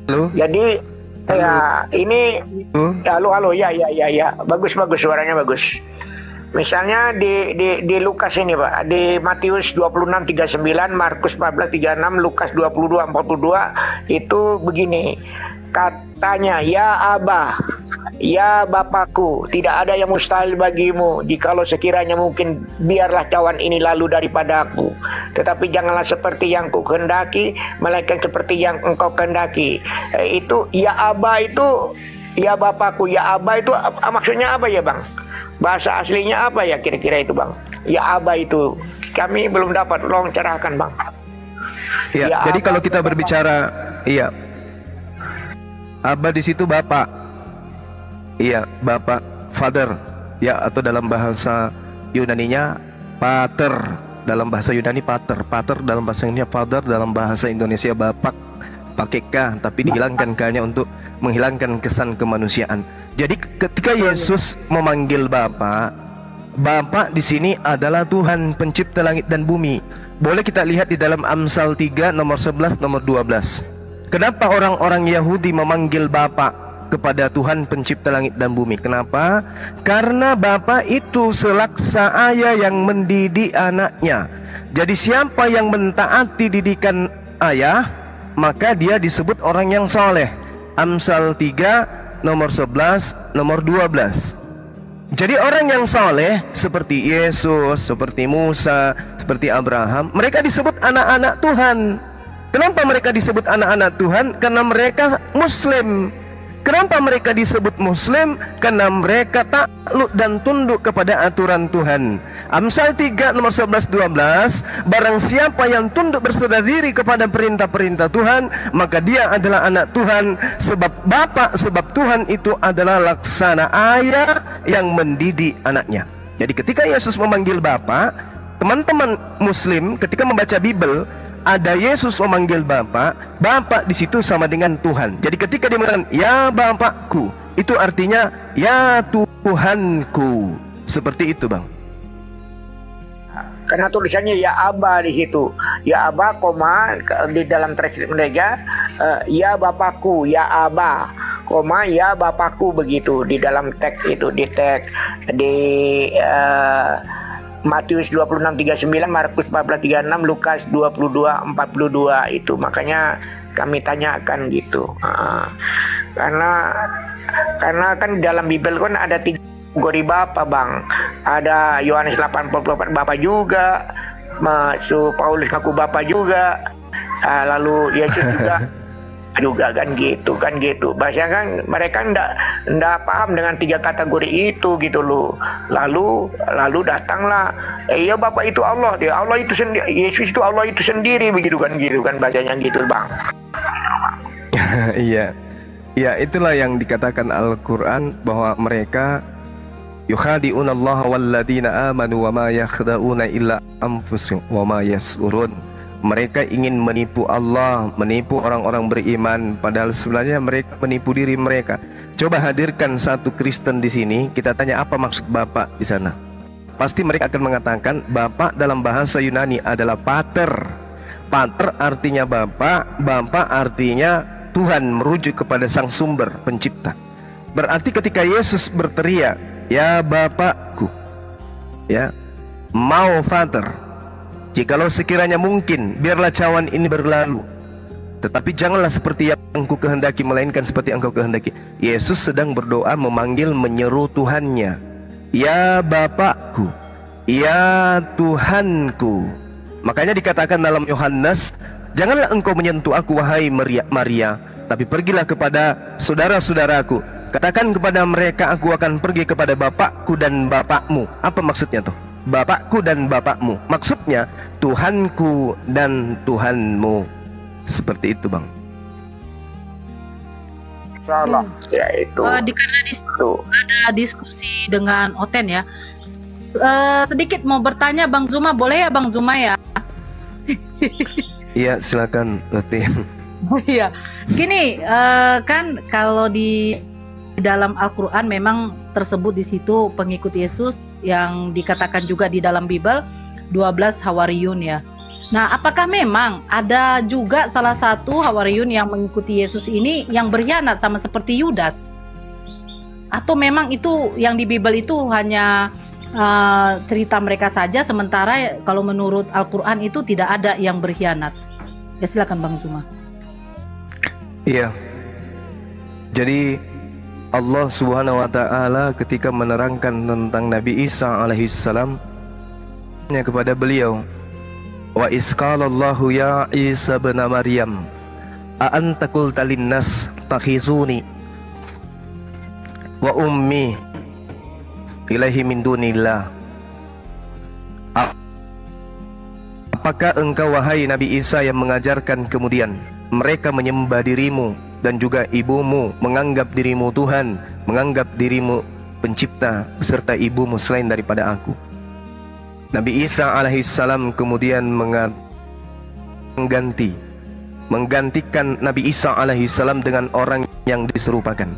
Halo? Jadi Halo? ya ini halo ya bagus suaranya bagus. Misalnya di Lukas ini Pak, di Matius 26:39, Markus 14:36, Lukas 22:42 itu begini. Katanya, ya Abah, ya Bapakku, tidak ada yang mustahil bagimu. Jikalau sekiranya mungkin, biarlah cawan ini lalu daripada aku. Tetapi janganlah seperti yang ku kehendaki, melainkan seperti yang engkau kehendaki. Itu ya Abah itu, ya Bapakku, ya Abah itu maksudnya apa ya Bang? Bahasa aslinya apa ya kira-kira itu Bang? Ya Abah itu kami belum dapat, tolong cerahkan Bang. Ya, jadi kalau kita berbicara, iya, Abah di situ Bapak, iya, Bapak, Father, ya, atau dalam bahasa Yunaninya Pater, dalam bahasa Yunani Pater, Pater dalam bahasa Indonesia Father, dalam bahasa Indonesia Bapak pakai K, tapi dihilangkan K-nya untuk menghilangkan kesan kemanusiaan. Jadi ketika Yesus memanggil Bapak, Bapak di sini adalah Tuhan pencipta langit dan bumi. Boleh kita lihat di dalam Amsal 3 nomor 11 nomor 12. Kenapa orang-orang Yahudi memanggil Bapak kepada Tuhan pencipta langit dan bumi? Kenapa? Karena Bapak itu selaksa ayah yang mendidik anaknya. Jadi siapa yang mentaati didikan ayah, maka dia disebut orang yang soleh. Amsal 3 nomor 11 nomor 12. Jadi orang yang soleh seperti Yesus, seperti Musa, seperti Abraham, mereka disebut anak-anak Tuhan. Kenapa mereka disebut anak-anak Tuhan? Karena mereka Muslim. Kenapa mereka disebut Muslim? Karena mereka takluk dan tunduk kepada aturan Tuhan. Amsal 3 nomor 11-12, barang siapa yang tunduk berserah diri kepada perintah-perintah Tuhan, maka dia adalah anak Tuhan. Sebab Bapak, sebab Tuhan itu adalah laksana ayah yang mendidik anaknya. Jadi ketika Yesus memanggil Bapak, teman-teman Muslim ketika membaca Bible, ada Yesus memanggil Bapak, Bapak di situ sama dengan Tuhan. Jadi ketika dia mengatakan ya Bapakku, itu artinya ya Tuhanku. Seperti itu Bang. Karena tulisannya ya Abah di situ. Ya Abah, koma di dalam translate mereka ya Bapakku, ya Abah, koma ya Bapakku, begitu di dalam teks itu, di teks di Matius 26:39, Markus 14:36, Lukas 22:42 itu. Makanya kami tanyakan gitu. Karena kan dalam Bible kan ada 3 kategori Bapak Bang. Ada Yohanes 8:44 Bapak juga, Paulus ngaku Bapak juga, lalu Yesus juga kan gitu. Bahasa kan mereka ndak paham dengan 3 kategori itu gitu loh. Lalu datanglah, iya Bapak itu Allah, dia Allah itu sendiri, Yesus itu Allah itu sendiri, begitu kan bahasanya gitu Bang. Iya. Ya, itulah yang dikatakan Al-Qur'an bahwa mereka yukhadi'unallaha walladzina amanu wa ma yakhda'una illa anfusahum wa ma yas'urun. Mereka ingin menipu Allah, menipu orang-orang beriman, padahal sebenarnya mereka menipu diri mereka. Coba hadirkan satu Kristen di sini, kita tanya apa maksud Bapak di sana. Pasti mereka akan mengatakan Bapak dalam bahasa Yunani adalah Pater. Pater artinya Bapak, Bapak artinya Tuhan, merujuk kepada Sang Sumber Pencipta. Berarti ketika Yesus berteriak, ya Bapakku, ya, mau Father, jikalau sekiranya mungkin, biarlah cawan ini berlalu, tetapi janganlah seperti yang ku kehendaki, melainkan seperti yang engkau kehendaki. Yesus sedang berdoa, memanggil, menyeru Tuhannya, ya Bapakku, ya Tuhanku. Makanya dikatakan dalam Yohanes, janganlah engkau menyentuh aku wahai Maria, tapi pergilah kepada saudara-saudaraku, katakan kepada mereka aku akan pergi kepada Bapakku dan Bapakmu. Apa maksudnya tuh? Bapakku dan Bapakmu, maksudnya Tuhanku dan Tuhanmu. Seperti itu Bang. Salah, ya itu. Karena ada diskusi dengan Oten ya. Sedikit mau bertanya Bang Zuma, boleh ya Bang Zuma ya? Iya silakan Oten. Iya, gini kan kalau di dalam Al-Quran memang tersebut di situ pengikut Yesus yang dikatakan juga di dalam Bible 12 Hawariyun ya. Nah, apakah memang ada juga salah satu Hawariyun yang mengikuti Yesus ini yang berkhianat sama seperti Yudas? Atau memang itu yang di Bible itu hanya cerita mereka saja, sementara kalau menurut Al-Quran itu tidak ada yang berkhianat? Ya, silakan Bang Zuma. Iya. Jadi Allah Subhanahu wa taala ketika menerangkan tentang Nabi Isa alaihissalam kepada beliau, wa isqalallahu ya Isa bin Maryam a anta qulta linnas takhizuni wa ummi ilahi min dunillah. Apakah engkau wahai Nabi Isa yang mengajarkan kemudian mereka menyembah dirimu dan juga ibumu, menganggap dirimu Tuhan, menganggap dirimu pencipta beserta ibumu selain daripada aku? Nabi Isa alaihissalam kemudian menggantikan Nabi Isa alaihissalam dengan orang yang diserupakan.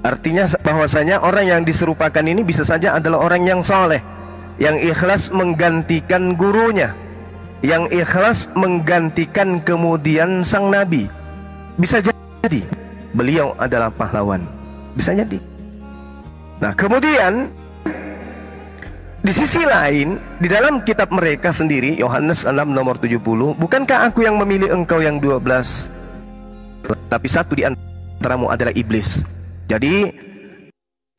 Artinya bahwasanya orang yang diserupakan ini bisa saja adalah orang yang soleh, yang ikhlas menggantikan gurunya, yang ikhlas menggantikan kemudian sang Nabi. Bisa jadi beliau adalah pahlawan, bisa jadi. Nah, kemudian di sisi lain, di dalam kitab mereka sendiri, Yohanes 6 nomor 70, bukankah aku yang memilih engkau yang 12, tapi satu di antaramu adalah iblis. Jadi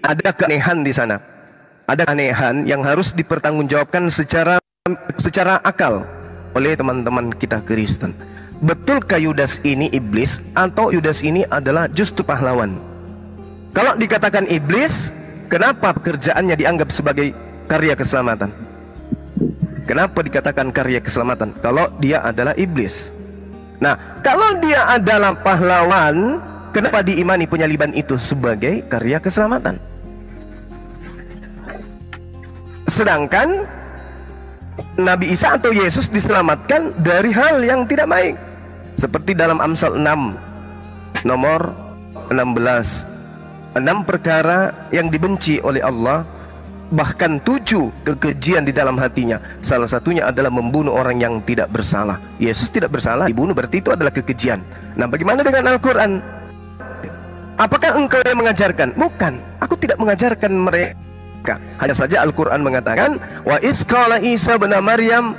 ada keanehan di sana, ada keanehan yang harus dipertanggungjawabkan secara akal oleh teman-teman kita Kristen. Betulkah Yudas ini iblis atau Yudas ini adalah justru pahlawan? Kalau dikatakan iblis, kenapa pekerjaannya dianggap sebagai karya keselamatan? Kenapa dikatakan karya keselamatan kalau dia adalah iblis? Nah, kalau dia adalah pahlawan, kenapa diimani penyaliban itu sebagai karya keselamatan? Sedangkan Nabi Isa atau Yesus diselamatkan dari hal yang tidak baik, seperti dalam Amsal 6 nomor 16, 6 perkara yang dibenci oleh Allah, bahkan 7 kekejian di dalam hatinya. Salah satunya adalah membunuh orang yang tidak bersalah. Yesus tidak bersalah, dibunuh, berarti itu adalah kekejian. Nah, bagaimana dengan Al-Quran? Apakah engkau yang mengajarkan? Bukan, aku tidak mengajarkan mereka. Hanya saja Al-Quran mengatakan, wa isqala Isa bin Maryam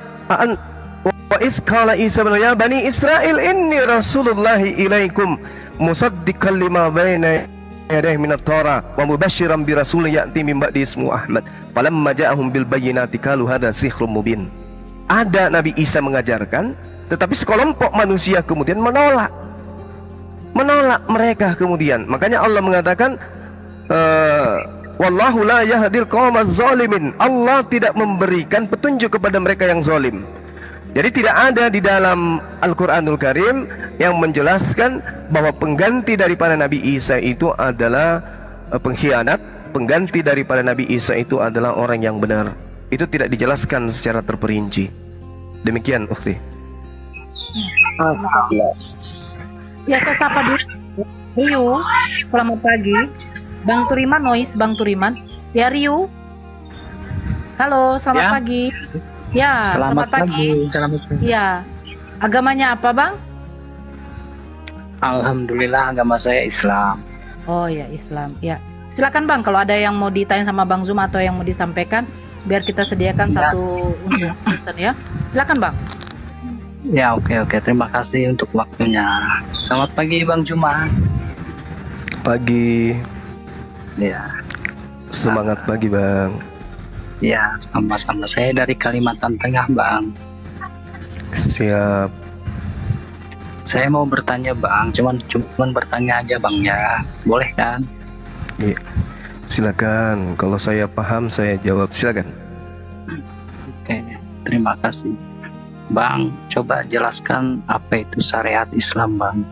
wa isqala Isa bin ya bani Israel inni rasulullahi ilaikum musaddiqan lima baina yadayhi minat Taurat wa mubasysyiran bi rasulin ya'ti min ba'di ismuhu Ahmad falamma ja'ahum bil bayyinati qalu hadza sihrun mubin. Ada Nabi Isa mengajarkan, tetapi sekelompok manusia kemudian menolak mereka kemudian. Makanya Allah mengatakan, wallahu la yahdil qaumaz zalimin. Allah tidak memberikan petunjuk kepada mereka yang zalim. Jadi tidak ada di dalam Al-Quranul Karim yang menjelaskan bahwa pengganti daripada Nabi Isa itu adalah pengkhianat, pengganti daripada Nabi Isa itu adalah orang yang benar. Itu tidak dijelaskan secara terperinci. Demikian, Ukhti. Ya, saya sapa dulu. Riu, selamat pagi. Bang Turiman, Noise, Bang Turiman. Ya, Riu. Halo, selamat pagi. Ya, selamat pagi. Selamat pagi. Ya, agamanya apa, Bang? Alhamdulillah, agama saya Islam. Oh ya, Islam. Ya, silakan Bang. Kalau ada yang mau ditanya sama Bang Zum atau yang mau disampaikan, biar kita sediakan satu untuk Kristen ya. Silakan Bang. Ya, oke. Terima kasih untuk waktunya. Selamat pagi, Bang Juma. Pagi. Ya. Semangat pagi, Bang. Ya, sama-sama. Saya dari Kalimantan Tengah, Bang. Siap. Saya mau bertanya, Bang. Cuman bertanya aja, Bang, ya. Boleh kan? Ya. Silakan. Kalau saya paham, saya jawab. Silakan. Oke, terima kasih. Bang, coba jelaskan apa itu syariat Islam, Bang.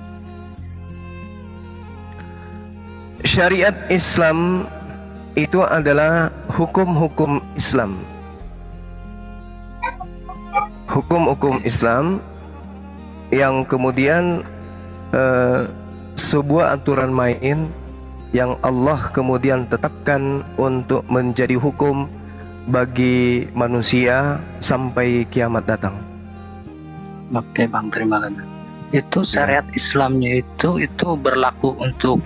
Syariat Islam itu adalah hukum-hukum Islam. Hukum-hukum Islam yang kemudian sebuah aturan main yang Allah kemudian tetapkan untuk menjadi hukum bagi manusia sampai kiamat datang. Oke Bang, terima kasih. Itu syariat Islamnya itu berlaku untuk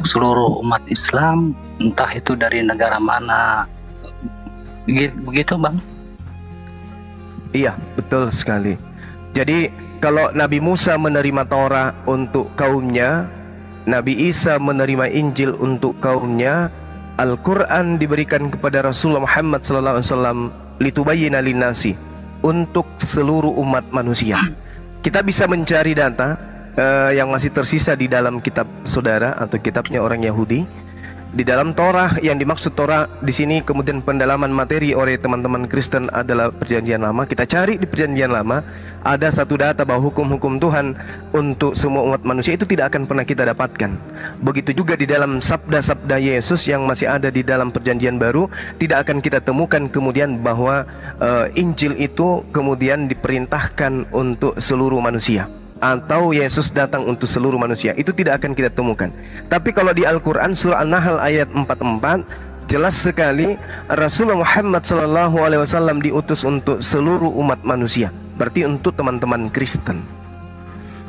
seluruh umat Islam, entah itu dari negara mana, begitu Bang? Iya, betul sekali. Jadi kalau Nabi Musa menerima Taurat untuk kaumnya, Nabi Isa menerima Injil untuk kaumnya, Al-Quran diberikan kepada Rasulullah Muhammad SAW litubayyina linnasi, untuk seluruh umat manusia. Kita bisa mencari data yang masih tersisa di dalam kitab saudara atau kitabnya orang Yahudi. Di dalam Torah, yang dimaksud Torah di sini kemudian pendalaman materi oleh teman-teman Kristen adalah Perjanjian Lama. Kita cari di Perjanjian Lama, ada satu data bahwa hukum-hukum Tuhan untuk semua umat manusia itu tidak akan pernah kita dapatkan. Begitu juga di dalam sabda-sabda Yesus yang masih ada di dalam Perjanjian Baru, tidak akan kita temukan kemudian bahwa Injil itu kemudian diperintahkan untuk seluruh manusia, atau Yesus datang untuk seluruh manusia. Itu tidak akan kita temukan. Tapi kalau di Al-Quran surah An-Nahl ayat 44, jelas sekali Rasulullah Muhammad SAW diutus untuk seluruh umat manusia, berarti untuk teman-teman Kristen.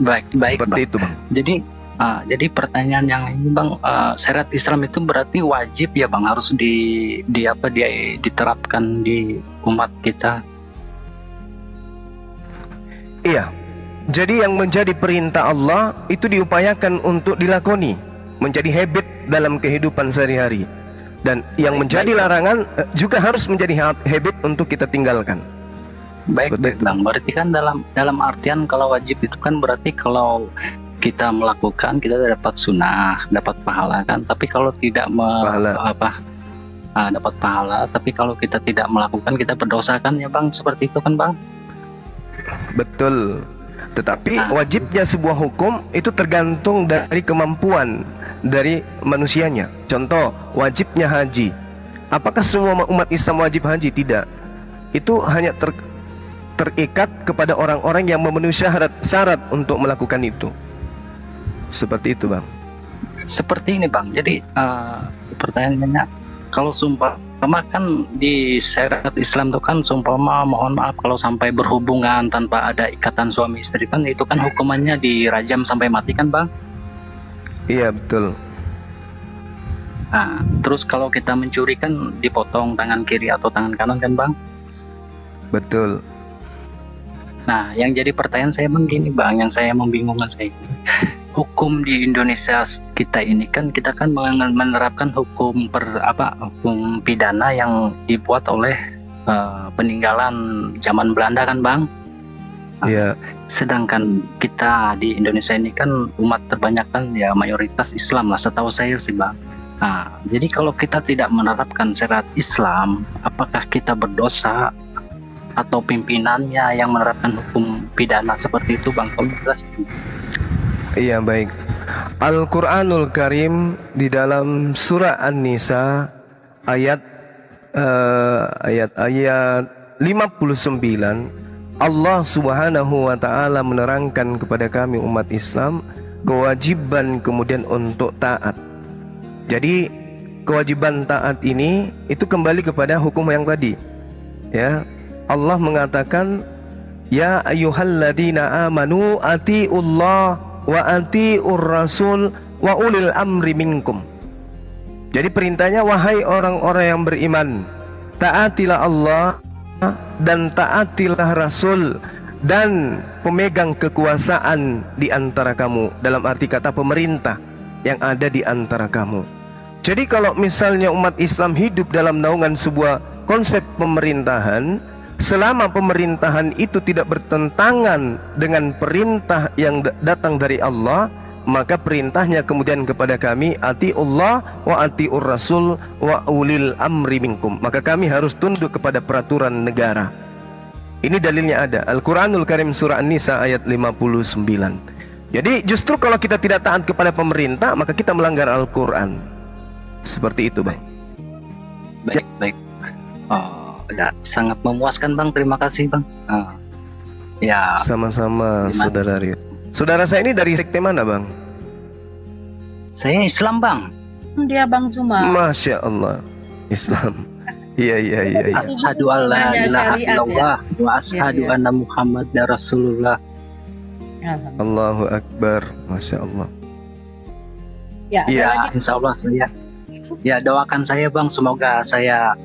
Baik Seperti Bang. itu Bang. Jadi pertanyaan yang ini Bang, syariat Islam itu berarti wajib ya Bang, harus diterapkan di umat kita. Iya. Jadi yang menjadi perintah Allah itu diupayakan untuk dilakoni, menjadi habit dalam kehidupan sehari-hari. Dan yang menjadi larangan juga harus menjadi habit untuk kita tinggalkan. Baik Bang, berarti kan dalam artian kalau wajib itu kan berarti kalau kita melakukan kita dapat sunnah, dapat pahala kan. Tapi kalau tidak dapat pahala, tapi kalau kita tidak melakukan kita berdosa kan ya Bang, seperti itu kan Bang? Betul. Tetapi wajibnya sebuah hukum itu tergantung dari kemampuan dari manusianya. Contoh, wajibnya haji. Apakah semua umat Islam wajib haji? Tidak. Itu hanya terikat kepada orang-orang yang memenuhi syarat untuk melakukan itu. Seperti itu Bang. Seperti ini Bang. Jadi pertanyaannya, kalau sumpah kan di syariat Islam itu kan sumpama mohon maaf kalau sampai berhubungan tanpa ada ikatan suami istri kan itu kan hukumannya dirajam sampai mati kan Bang? Iya betul. Nah, terus kalau kita mencuri kan dipotong tangan kiri atau tangan kanan kan Bang? Betul. Nah, yang jadi pertanyaan saya Bang gini Bang, yang saya membingungkan saya hukum di Indonesia kita ini kan kita kan menerapkan hukum hukum pidana yang dibuat oleh peninggalan zaman Belanda kan Bang? Iya. Sedangkan kita di Indonesia ini kan umat terbanyak kan ya mayoritas Islam lah setahu saya sih Bang. Nah, jadi kalau kita tidak menerapkan syariat Islam, apakah kita berdosa atau pimpinannya yang menerapkan hukum pidana seperti itu Bang? Iya baik. Al-Quranul Karim di dalam surah An-Nisa ayat 59, Allah Subhanahu wa taala menerangkan kepada kami umat Islam kewajiban kemudian untuk taat. Jadi kewajiban taat ini itu kembali kepada hukum yang tadi. Ya, Allah mengatakan ya ayyuhalladzina amanu atiullah wa atiur rasul wa ulil amri minkum. Jadi perintahnya wahai orang-orang yang beriman, taatilah Allah dan taatilah Rasul dan pemegang kekuasaan di antara kamu, dalam arti kata pemerintah yang ada di antara kamu. Jadi kalau misalnya umat Islam hidup dalam naungan sebuah konsep pemerintahan, selama pemerintahan itu tidak bertentangan dengan perintah yang datang dari Allah, maka perintahnya kemudian kepada kami atiullah wa atiur rasul wa ulil amri minkum. Maka kami harus tunduk kepada peraturan negara. Ini dalilnya ada Al-Quranul Karim surah An-Nisa ayat 59. Jadi justru kalau kita tidak taat kepada pemerintah, maka kita melanggar Al-Quran. Seperti itu Bang. Baik. Ya, sangat memuaskan Bang, terima kasih Bang. Ya. Sama-sama Saudara Rio. Saudara saya ini dari sekte mana Bang? Saya Islam Bang. Dia Bang Juma. Masya Allah, Islam. Iya, iya, iya, iya. Asyhadu alla Nanya ilaha syariat ya. illallah wa asyhadu Iya, iya. anna Muhammadar Rasulullah. Alhamdulillah. Allahu Akbar, Masya Allah. Ya, ada Ya, lagi. insya Allah saya. Ya, doakan saya Bang, semoga saya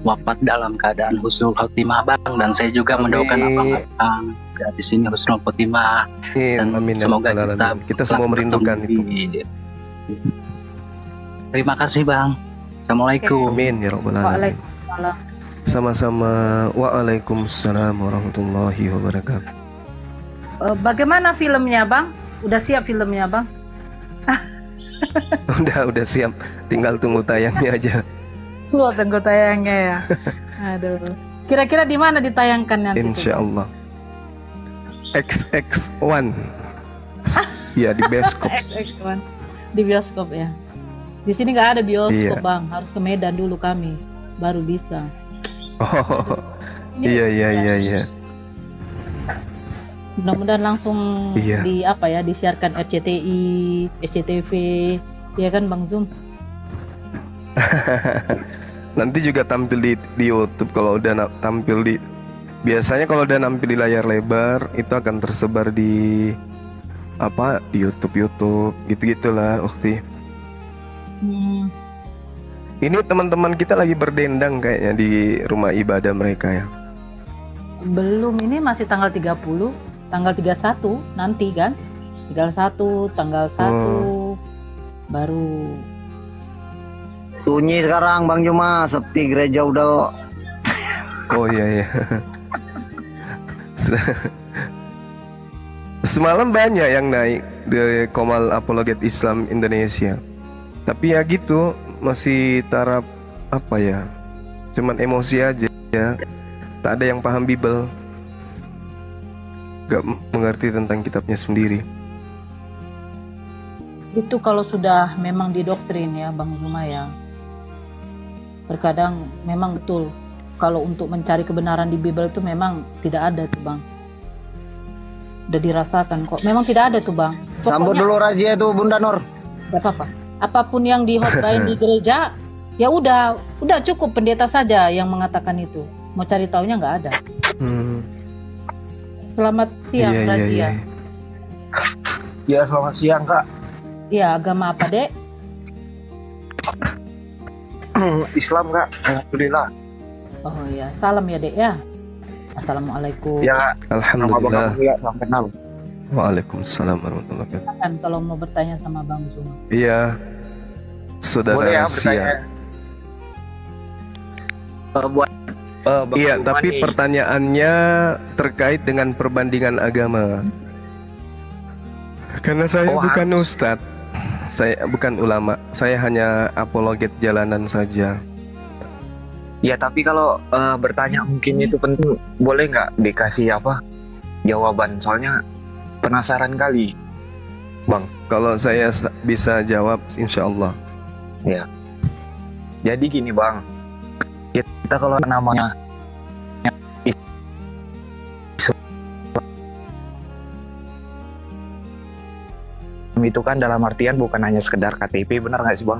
wafat dalam keadaan husnul khotimah Bang, dan saya juga mendoakan Amin. abang ya, di sini husnul khotimah, dan Amin. semoga Ya Rabbal kita Alamin. Kita semua merindukan itu. Terima kasih Bang. Assalamualaikum. Amin ya Rabbal Alamin. Waalaikumsalam. Sama-sama. Waalaikumsalam warahmatullahi wabarakatuh. Bagaimana filmnya Bang? Udah siap filmnya Bang? Udah siap. Tinggal tunggu tayangnya aja. Tunggu tayangnya ya. Aduh. Kira-kira di mana ditayangkan nanti? Insya Allah. XX1. Ya di bioskop. XX1 di bioskop ya. Di sini nggak ada bioskop Iya. Bang, harus ke Medan dulu kami, baru bisa. Oh, Ini iya. Mudah-mudahan langsung Iya. disiarkan RCTI, SCTV, ya kan Bang Zum? Nanti juga tampil di YouTube kalau udah tampil di. Biasanya kalau udah nampil di layar lebar itu akan tersebar di di YouTube gitu-gitulah Ukti. Ini teman-teman kita lagi berdendang kayaknya di rumah ibadah mereka ya. Belum, ini masih tanggal 30, tanggal 31 nanti kan? tanggal 1 baru. Sunyi sekarang Bang Juma, sepi gereja udah. Oh iya. Semalam banyak yang naik di Komal Apologet Islam Indonesia. Tapi ya gitu, masih taraf cuman emosi aja ya. Tak ada yang paham Bible, gak mengerti tentang kitabnya sendiri. Itu kalau sudah memang didoktrin ya Bang Zuma ya. Terkadang memang betul, kalau untuk mencari kebenaran di Bible itu memang tidak ada tuh Bang. Udah dirasakan kok, memang tidak ada tuh Bang. Sambut dulu razia itu Bunda Nur. Gak apa-apa. Apapun yang dihotbahin di gereja, ya udah cukup pendeta saja yang mengatakan itu. Mau cari taunya nggak ada. Selamat siang Razia. Ya, selamat siang Kak. Iya, agama apa Dek? Islam Kak, alhamdulillah. Oh ya, salam ya Dek ya. Assalamualaikum. Ya, Alhamdulillah. ya, salam kenal. Waalaikumsalam warahmatullahi wabarakatuh. Silakan kalau mau bertanya sama Bang Zuma. Iya, saudara Boleh ya Sia. bertanya? Buat Bang Iya, Zuma tapi nih. pertanyaannya terkait dengan perbandingan agama. Karena saya bukan ustadz, saya bukan ulama, saya hanya apologet jalanan saja. Ya, tapi kalau bertanya mungkin itu penting, boleh nggak dikasih jawaban? Soalnya penasaran kali, Bang. Kalau saya bisa jawab, insya Allah. Ya. Jadi gini Bang, kita kalau namanya itu kan dalam artian bukan hanya sekedar KTP, benar nggak sih Bang?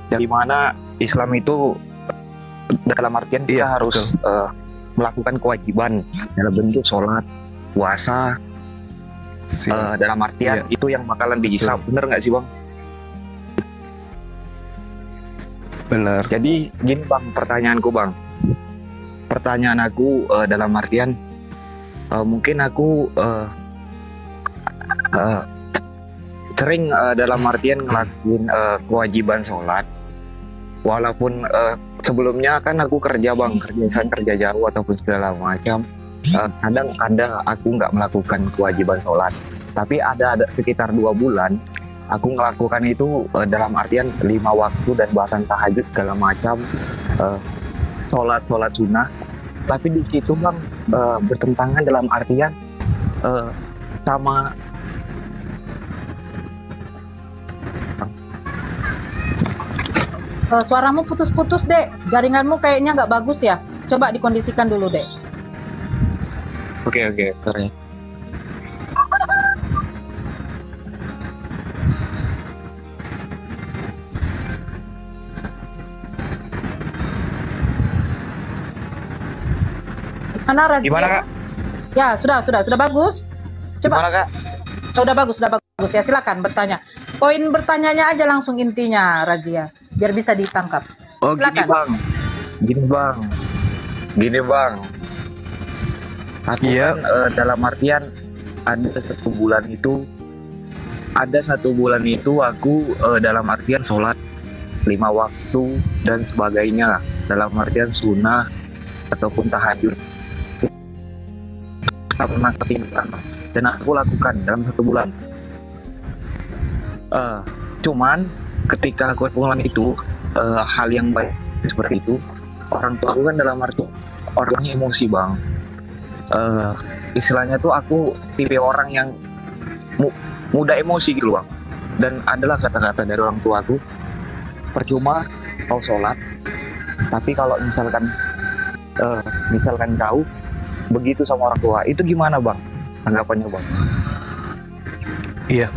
Yang dimana Islam itu dalam artian kita Iya, harus melakukan kewajiban dalam bentuk sholat, puasa, Siap. dalam artian Iya. itu yang bakalan dihisab, bener nggak sih Bang? Benar. Jadi gini Bang, pertanyaanku Bang. Pertanyaan aku dalam artian mungkin aku sering dalam artian ngelakuin kewajiban sholat. Walaupun sebelumnya kan aku kerja Bang, kerja jauh ataupun segala macam. Kadang-kadang aku nggak melakukan kewajiban sholat. Tapi ada sekitar 2 bulan aku melakukan itu dalam artian 5 waktu dan bahkan tahajud segala macam, sholat sunnah. Tapi di situ Bang bertentangan dalam artian sama Suaramu putus-putus Dek, jaringanmu kayaknya nggak bagus ya. Coba dikondisikan dulu Dek. Oke, sorry. Mana Razia? Gimana, Kak? Ya, sudah bagus. Coba. Gimana, Kak? Sudah bagus ya. Silakan bertanya. Poin bertanyanya aja langsung intinya, Razia, biar bisa ditangkap. Oh, Silakan. Gini bang. Aku Iya. kan dalam artian ada satu bulan itu aku dalam artian sholat 5 waktu dan sebagainya lah. Dalam artian sunnah ataupun tahajud. Kita pernah ketimpangan dan aku lakukan dalam 1 bulan. Cuman ketika aku pulang itu hal yang baik seperti itu, orang tua aku kan dalam arti orangnya emosi bang. Istilahnya tuh aku tipe orang yang mudah emosi gitu bang. Dan adalah kata-kata dari orang tua aku, percuma kau sholat, tapi kalau misalkan kau begitu sama orang tua, itu gimana bang tanggapannya bang? Iya.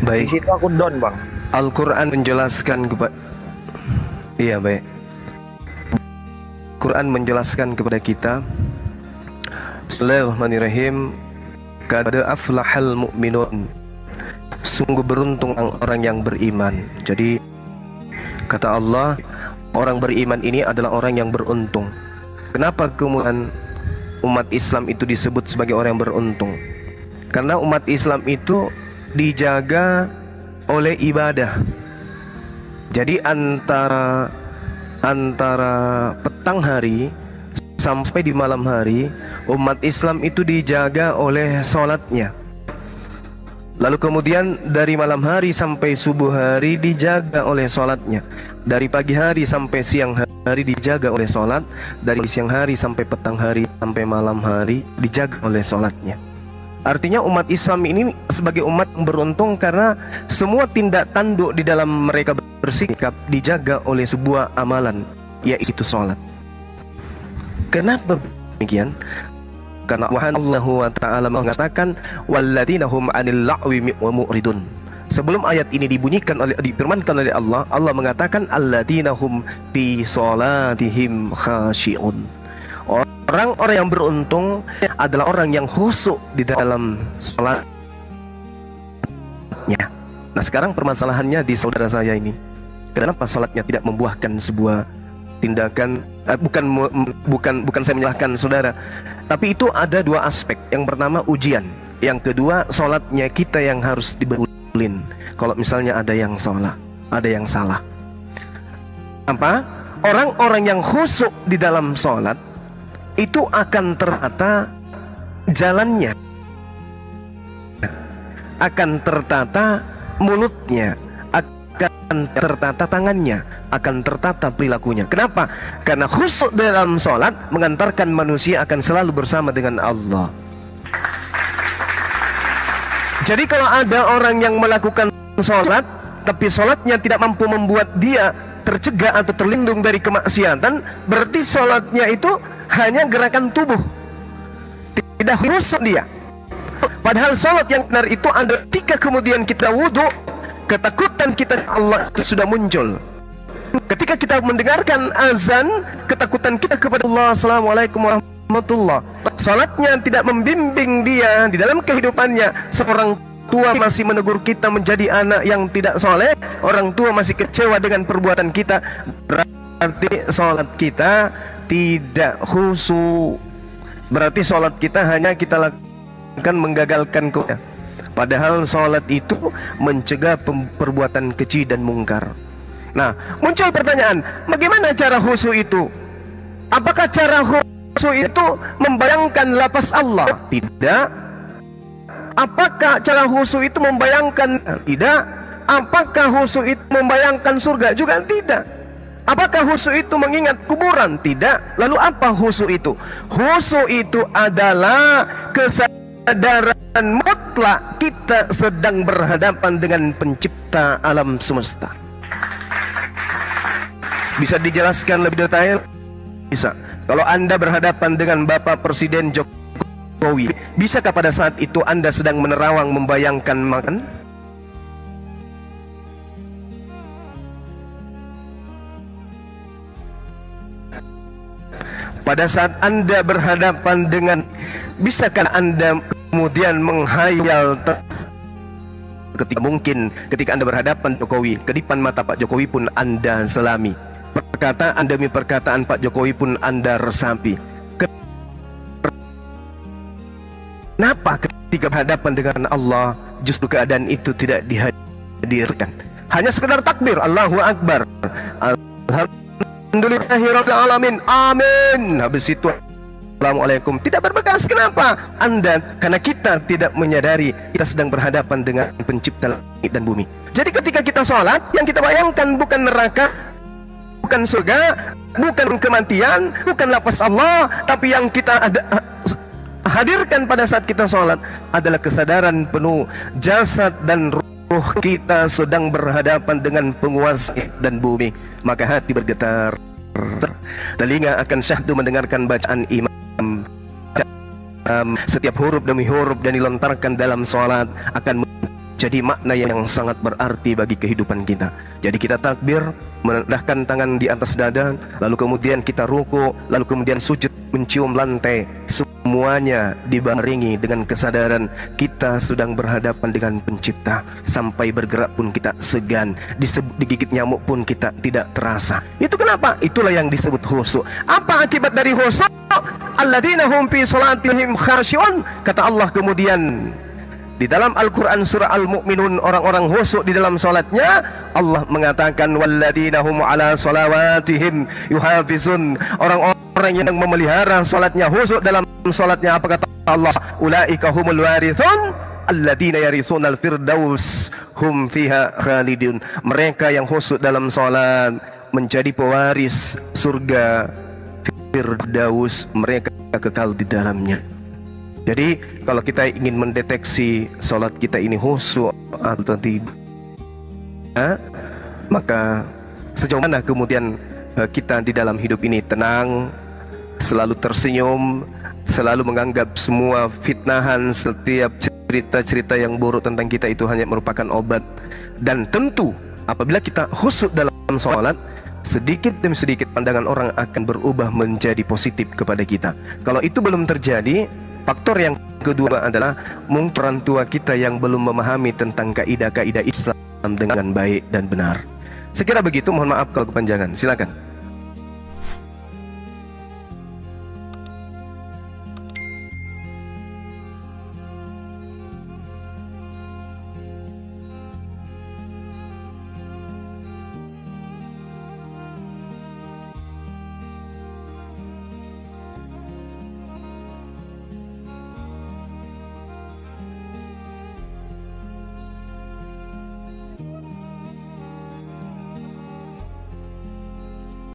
Di Baik. situ aku down bang. Al-Quran menjelaskan kepada Iya baik. Quran menjelaskan kepada kita, Bismillahirrahmanirrahim, qad aflahal mu'minun, sungguh beruntung orang yang beriman. Jadi kata Allah, orang beriman ini adalah orang yang beruntung. Kenapa kemudian umat Islam itu disebut sebagai orang yang beruntung? Karena umat Islam itu dijaga oleh ibadah. Jadi antara petang hari sampai di malam hari, umat Islam itu dijaga oleh sholatnya. Lalu kemudian dari malam hari sampai subuh hari dijaga oleh sholatnya. Dari pagi hari sampai siang hari dijaga oleh sholat. Dari siang hari sampai petang hari sampai malam hari dijaga oleh sholatnya. Artinya umat Islam ini sebagai umat yang beruntung karena semua tindak tanduk di dalam mereka bersikap dijaga oleh sebuah amalan, yaitu sholat. Kenapa demikian? Karena Allah Ta'ala mengatakan walladzina hum 'anil la'wi mu'ridun. Sebelum ayat ini difirmankan oleh Allah, Allah mengatakan alladzina hum fi sholatihim khashi'un. Orang-orang yang beruntung adalah orang yang khusyuk di dalam sholatnya. Nah sekarang permasalahannya di saudara saya ini, kenapa sholatnya tidak membuahkan sebuah tindakan? Bukan saya menyalahkan saudara, tapi itu ada 2 aspek. Yang pertama ujian, yang kedua sholatnya kita yang harus dibetulin. Kalau misalnya ada yang salah, apa? Orang-orang yang khusyuk di dalam sholat itu akan tertata jalannya, akan tertata mulutnya, akan tertata tangannya, akan tertata perilakunya. Kenapa? Karena khusyuk dalam sholat mengantarkan manusia akan selalu bersama dengan Allah. Jadi kalau ada orang yang melakukan sholat tapi sholatnya tidak mampu membuat dia tercegah atau terlindung dari kemaksiatan, berarti sholatnya itu hanya gerakan tubuh, tidak khusyuk dia. Padahal sholat yang benar itu ada ketika kemudian kita wudhu, ketakutan kita Allah itu sudah muncul. Ketika kita mendengarkan azan, ketakutan kita kepada Allah, Assalamualaikum warahmatullah. Sholatnya tidak membimbing dia di dalam kehidupannya. Seorang tua masih menegur kita menjadi anak yang tidak soleh, orang tua masih kecewa dengan perbuatan kita, berarti sholat kita tidak khusyuk. Berarti sholat kita hanya kita lakukan menggagalkan kebaikan. Padahal sholat itu mencegah perbuatan keji dan mungkar. Nah, muncul pertanyaan, bagaimana cara khusyuk itu? Apakah cara khusyuk itu membayangkan lafaz Allah? Tidak. Apakah cara khusyuk itu membayangkan? Tidak. Apakah khusyuk itu membayangkan surga? Juga tidak. Apakah khusyuk itu mengingat kuburan? Tidak. Lalu apa khusyuk itu? Khusyuk itu adalah kesadaran mutlak kita sedang berhadapan dengan pencipta alam semesta. Bisa dijelaskan lebih detail? Bisa. Kalau Anda berhadapan dengan Bapak Presiden Jokowi, bisakah pada saat itu Anda sedang menerawang membayangkan makan? pada saat Anda berhadapan dengan, bisakah Anda kemudian menghayal ketika mungkin ketika Anda berhadapan Jokowi, kedipan mata Pak Jokowi pun Anda selami, perkataan demi perkataan Pak Jokowi pun Anda resapi. Kenapa ketika berhadapan dengan Allah justru keadaan itu tidak dihadirkan? Hanya sekedar takbir, Allahu Akbar, Alhamdulillahirabbil alamin, amin. Habis itu Assalamualaikum, tidak berbekas. Kenapa? Karena kita tidak menyadari kita sedang berhadapan dengan pencipta langit dan bumi. Jadi ketika kita sholat, yang kita bayangkan bukan neraka, bukan surga, bukan kematian, bukan lapas Allah, tapi yang kita hadirkan pada saat kita sholat adalah kesadaran penuh jasad dan ruh kita sedang berhadapan dengan penguasa dan bumi. Maka hati bergetar, telinga akan syahdu mendengarkan bacaan imam. Setiap huruf demi huruf dan dilontarkan dalam sholat akan menjadi makna yang sangat berarti bagi kehidupan kita. Jadi kita takbir, merendahkan tangan di atas dada, lalu kemudian kita ruku, lalu kemudian sujud mencium lantai. Semuanya dibarengi dengan kesadaran kita sedang berhadapan dengan pencipta. Sampai bergerak pun kita segan, digigit nyamuk pun kita tidak terasa. Itu kenapa? Itulah yang disebut khusyuk. Apa akibat dari khusyuk? Alladzina hum fi salatihim khashi'un. Kata Allah kemudian di dalam Al-Quran surah Al-Mu'minun, orang-orang khusyuk di dalam salatnya, Allah mengatakan walladzina hum ala salawatihim yuhafizun. Orang-orang yang memelihara salatnya, khusyuk dalam salatnya, apa kata Allah? Ulaika humul warithun alladzina yarithunal firdaus hum fiha khalidun. Mereka yang khusyuk dalam salat menjadi pewaris surga Firdaus, mereka kekal di dalamnya. Jadi kalau kita ingin mendeteksi sholat kita ini khusyuk atau tidak, maka sejauh mana kemudian kita di dalam hidup ini tenang, selalu tersenyum, selalu menganggap semua fitnahan, setiap cerita-cerita yang buruk tentang kita itu hanya merupakan obat. Dan tentu apabila kita khusyuk dalam sholat, sedikit demi sedikit pandangan orang akan berubah menjadi positif kepada kita. Kalau itu belum terjadi, faktor yang kedua adalah mungkin orang tua kita yang belum memahami tentang kaidah-kaidah Islam dengan baik dan benar. Sekira begitu, mohon maaf kalau kepanjangan. Silakan.